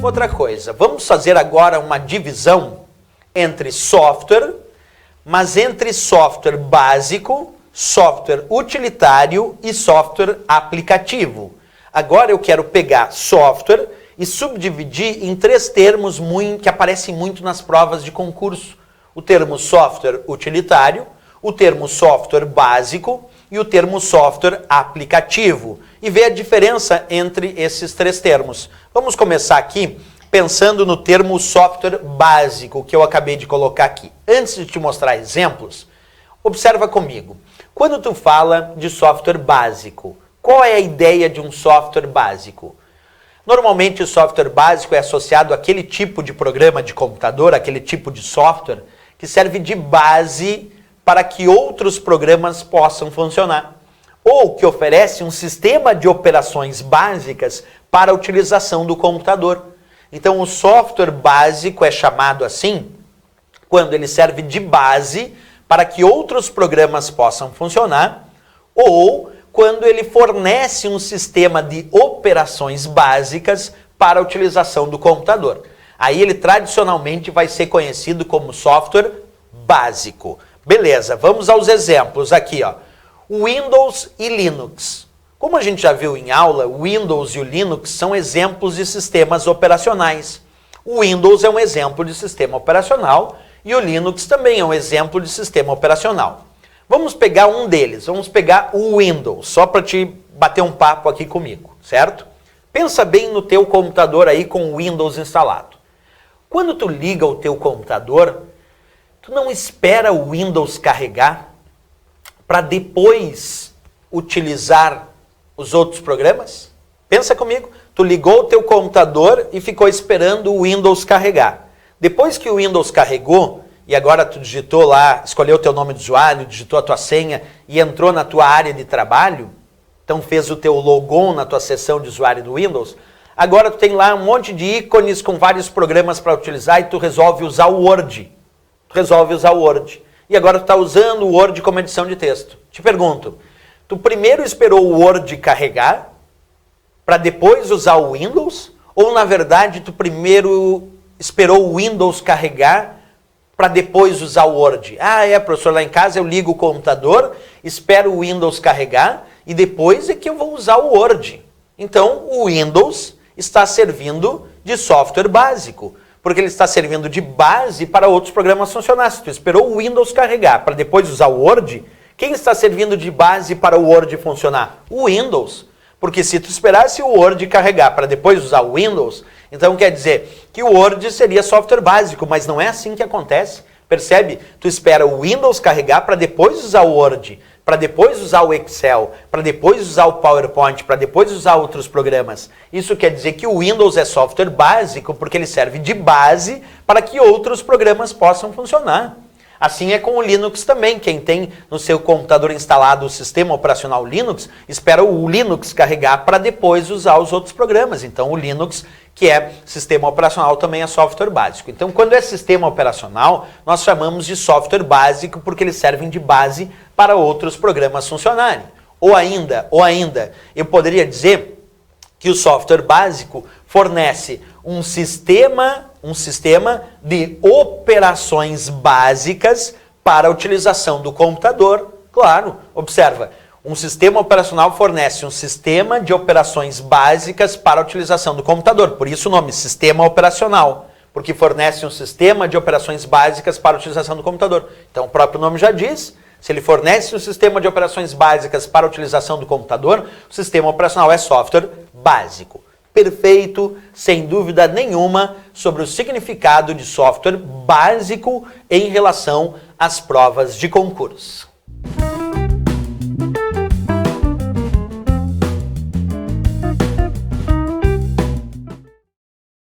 Outra coisa, vamos fazer agora uma divisão entre software, mas entre software básico, software utilitário e software aplicativo. Agora eu quero pegar software e subdividir em três termos que aparecem muito nas provas de concurso. O termo software utilitário, o termo software básico e o termo software aplicativo. E ver a diferença entre esses três termos. Vamos começar aqui pensando no termo software básico que eu acabei de colocar aqui. Antes de te mostrar exemplos, observa comigo. Quando tu fala de software básico, qual é a ideia de um software básico? Normalmente o software básico é associado àquele tipo de programa de computador, aquele tipo de software que serve de base para que outros programas possam funcionar. Ou que oferece um sistema de operações básicas para a utilização do computador. Então o software básico é chamado assim quando ele serve de base para que outros programas possam funcionar, ou quando ele fornece um sistema de operações básicas para a utilização do computador. Aí ele tradicionalmente vai ser conhecido como software básico. Beleza, vamos aos exemplos aqui, ó. Windows e Linux. Como a gente já viu em aula, o Windows e o Linux são exemplos de sistemas operacionais. O Windows é um exemplo de sistema operacional e o Linux também é um exemplo de sistema operacional. Vamos pegar um deles, vamos pegar o Windows, só para te bater um papo aqui comigo, certo? Pensa bem no teu computador aí com o Windows instalado. Quando tu liga o teu computador, tu não espera o Windows carregar para depois utilizar os outros programas? Pensa comigo, tu ligou o teu computador e ficou esperando o Windows carregar. Depois que o Windows carregou, e agora tu digitou lá, escolheu o teu nome de usuário, digitou a tua senha e entrou na tua área de trabalho, então fez o teu logon na tua seção de usuário do Windows, agora tu tem lá um monte de ícones com vários programas para utilizar e tu resolve usar o Word. E agora tu está usando o Word como edição de texto. Te pergunto, tu primeiro esperou o Word carregar para depois usar o Windows? Ou na verdade tu primeiro esperou o Windows carregar para depois usar o Word? Ah, professor, lá em casa eu ligo o computador, espero o Windows carregar e depois é que eu vou usar o Word. Então o Windows está servindo de software básico, porque ele está servindo de base para outros programas funcionar. Se tu esperou o Windows carregar para depois usar o Word, quem está servindo de base para o Word funcionar? O Windows. Porque se tu esperasse o Word carregar para depois usar o Windows, então quer dizer que o Word seria software básico, mas não é assim que acontece. Percebe? Tu espera o Windows carregar para depois usar o Word, para depois usar o Excel, para depois usar o PowerPoint, para depois usar outros programas. Isso quer dizer que o Windows é software básico porque ele serve de base para que outros programas possam funcionar. Assim é com o Linux também. Quem tem no seu computador instalado o sistema operacional Linux, espera o Linux carregar para depois usar os outros programas. Então o Linux, que é sistema operacional, também é software básico. Então quando é sistema operacional, nós chamamos de software básico porque eles servem de base para outros programas funcionarem. Ou ainda, eu poderia dizer que o software básico fornece um sistema de operações básicas para a utilização do computador. Claro, observa, um sistema operacional fornece um sistema de operações básicas para a utilização do computador. Por isso o nome sistema operacional, porque fornece um sistema de operações básicas para a utilização do computador. Então o próprio nome já diz, se ele fornece um sistema de operações básicas para a utilização do computador, o sistema operacional é software básico. Perfeito, sem dúvida nenhuma, sobre o significado de software básico em relação às provas de concurso.